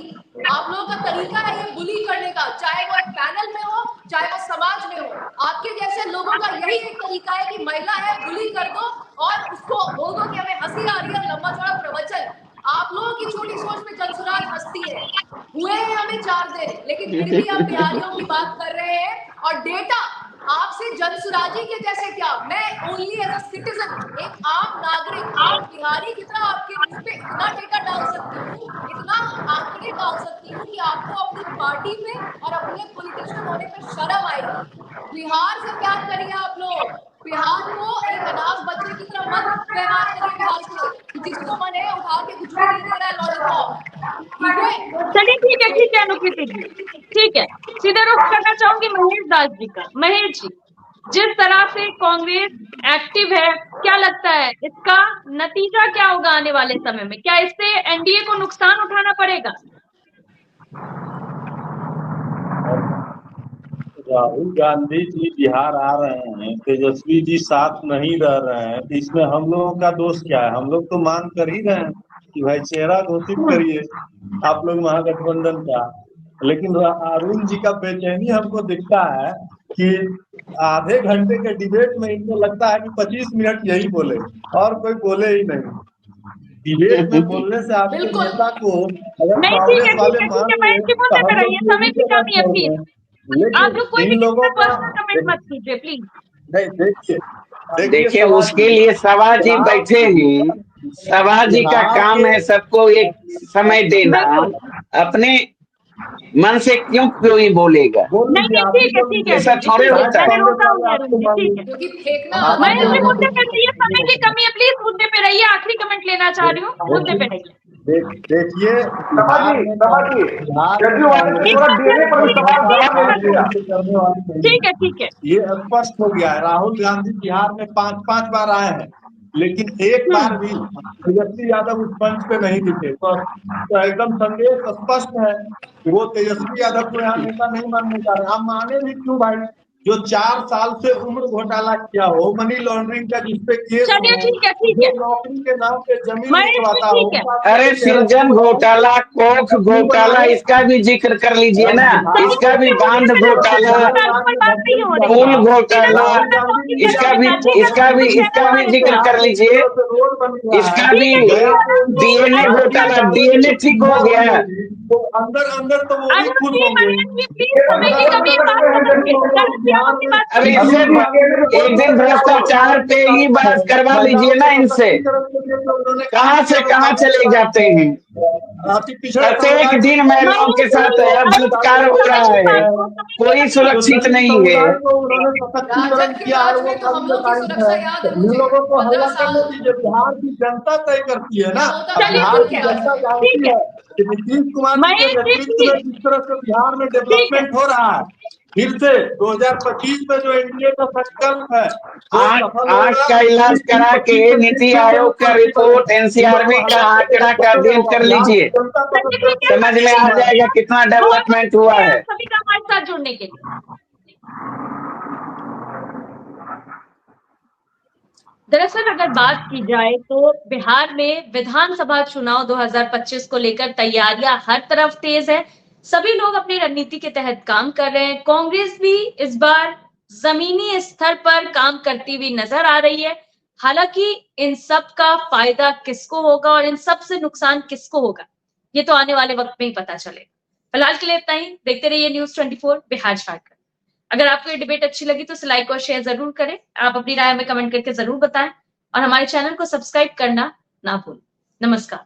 आप लोगों का तरीका है ये बुली करने का, चाहे वो एक पैनल में हो, चाहे वो समाज में हो। आपके जैसे लोगों का यही एक तरीका है कि महिला है, बुली कर दो और उसको बोल दो कि हमें हंसी आ रही है, लंबा चौड़ा प्रवचन। आप लोगों की छोटी सोच में जनसुराज हंसती है। हुए हैं हमें 4 दिन, लेकिन फिर भी आप बिहारियों की बात कर रहे हैं। और डेटा आपसे जनसुराजी के जैसे क्या, मैं ओनली एज अ सिटीजन, एक आम नागरिक, एक बिहारी की तरह आपके मुंह पे इतना डेटा डाल सकती हूँ, इतना आंकड़े डाल सकती हूँ कि आपको अपनी पार्टी पे और अपने पॉलिटिशियन होने पे शर्म आएगी। बिहार से प्यार करिए आप लोग। बिहार को एक अनाथ बच्चे की तरह मत व्यवहार करिए बिहार से, कि जिसको मन है उठा के कुछ भी दे दे रहा है लॉलीपॉप। ठीक है, चलिए ठीक है अनुकृति जी, ठीक है। सीधे रुख करना चाहूंगी महेश दास जी का। महेश जी, जिस तरह से कांग्रेस एक्टिव है, क्या लगता है इसका नतीजा क्या होगा आने वाले समय में? क्या इससे एनडीए को नुकसान उठाना पड़ेगा? राहुल गांधी जी बिहार आ रहे हैं, तेजस्वी जी साथ नहीं रह रहे हैं, तो इसमें हम लोगों का दोष क्या है? हम लोग तो मांग कर ही रहे हैं कि भाई चेहरा घोषित करिए आप लोग महागठबंधन का। लेकिन अरुण जी का बेचैनी हमको दिखता है कि आधे घंटे के डिबेट में इनको लगता है कि 25 मिनट यही बोले और कोई बोले ही नहीं। डिबेट में बोलने से आपके बिल्कुल। नेता को अगर नहीं कांग्रेस वाले ठीक मान है महेश ले जी, तो मुद्दे पे हम लोग रहिए, जो समय भी की जगह कमी है छोड़ प्लीज। दें। लेकिन आप लोग कोई भी इन किसी लोगों का का पर्सनल कमेंट मत कीजिए प्लीज। नहीं, देखिए देखिए, उसके सवाल लिए सवाजी बैठे हैं। सवाजी का काम है सबको एक समय देना। बिल्कुल, अपने मन से क्यों कोई बोलेगा? बोल नहीं लीजिए, नहीं आप ही बोल ठीक है लीजिए। ऐसा अरुण जी, थोड़े ठीक है, होता है। मैंने कांग्रेस रोका वाले हूँ अरुण आपको जी, मान ठीक है। लीजिए। क्योंकि फेंकना आप महेश जी अलग मुद्दे पे है। रहिए, समय की कमी है, प्लीज मुद्दे पे रहिए। आखिरी कमेंट लेना चाह रही हूँ, मुद्दे पे रहिए। देखिए समाजी बिहार में जदयू वाले कांग्रेस एक थोड़ा बात डीएनए पर भी ठीक है सवाल प्लीज जवाब कर दे दो। दीजिएगा। करने वाली नहीं है। ठीक है ये स्पष्ट हो गया है। राहुल गांधी बिहार में 5 बार आए हैं, लेकिन एक बार भी तेजस्वी यादव उस मंच पे नहीं दिखे। तो एकदम संदेश स्पष्ट है कि वो तेजस्वी यादव को यहाँ नेता नहीं मानने जा रहे। हम माने भी क्यों भाई? जो 4 साल से उम्र घोटाला किया हो, मनी लॉन्ड्रिंग का जिसपे केस चलिए हो, ठीक जो है नौकरी के नाम पे जमीन महेश जी, लिखवाता हो, ठीक है। अरे सृजन घोटाला, कोख घोटाला, इसका भी जिक्र कर लीजिए ना। इसका भी बांध घोटाला, पर बात नहीं हो रही पुल है। सीधे घोटाला, रुख करना चाहूंगी इसका भी जयप्रकाश जी, अगर कुछ कहने इसका भी वाले जिक्र तो। कर लीजिए। रोड बन गया है। इसका भी ठीक है डीएनए अरुण घोटाला, जी, डीएनए ठीक हो गया। तो अंदर अंदर तो वो भी अरुण खुश जी, होंगे। महेश जी, प्लीज समय की अंदर कमी है, अंदर बात तो वो समझिए। खुश होंगे गलत बिहार लोगों की में। बात अरे सुनिए। इससे एक दिन भ्रष्टाचार पे ही बहस करवा लीजिए ना इनसे। कहाँ से कहाँ चले जाते हैं? प्रत्येक दिन महिलाओं के साथ बलात्कार हो रहा है, कोई सुरक्षित नहीं है। उन्होंने सशक्तिकरण राजद के किया है, राज वो में तो हम लोग की टाइम सुरक्षा है। याद है इन मुझे। लोगों को 15 हल्ला करने साल दीजिए। बिहार की जनता तय करती है ना। क्या होता अब था चलिए बिहार राजद की के ठीक राज जनता में। जानती है है कि नीतीश कुमार जी के महेश जी, नेतृत्व में जिस तरह से बिहार में ठीक है। डेवलपमेंट हो रहा है, फिर से 2025 में जो एनडीए का संकल्प है वो सफल आंख होगा। का इलाज करा के 25 में नीति कितना आयोग का रिपोर्ट, इन लोगों को एनसीआरबी का हल्ला करने आंकड़ा की का जरूरत अध्ययन कर है। बिहार की लीजिए, जनता को चलिए तो ठीक है, समझ समय में की आ कमी जाएगा है। कितना बहुत बहुत डेवलपमेंट हुआ शुक्रिया है। सभी का हमारे साथ जुड़ने के लिए। दरअसल अगर बात की जाए तो बिहार में विधानसभा चुनाव 2025 को लेकर तैयारियां हर तरफ तेज है। सभी लोग अपनी रणनीति के तहत काम कर रहे हैं। कांग्रेस भी इस बार जमीनी स्तर पर काम करती हुई नजर आ रही है। हालांकि इन सब का फायदा किसको होगा और इन सब से नुकसान किसको होगा, ये तो आने वाले वक्त में ही पता चलेगा। फिलहाल के लिए इतना ही। देखते रहिए न्यूज़ 24 बिहार झारखंड। अगर आपको ये डिबेट अच्छी लगी तो इसे लाइक और शेयर जरूर करें। आप अपनी राय हमें कमेंट करके जरूर बताएं और हमारे चैनल को सब्सक्राइब करना ना भूलें। नमस्कार।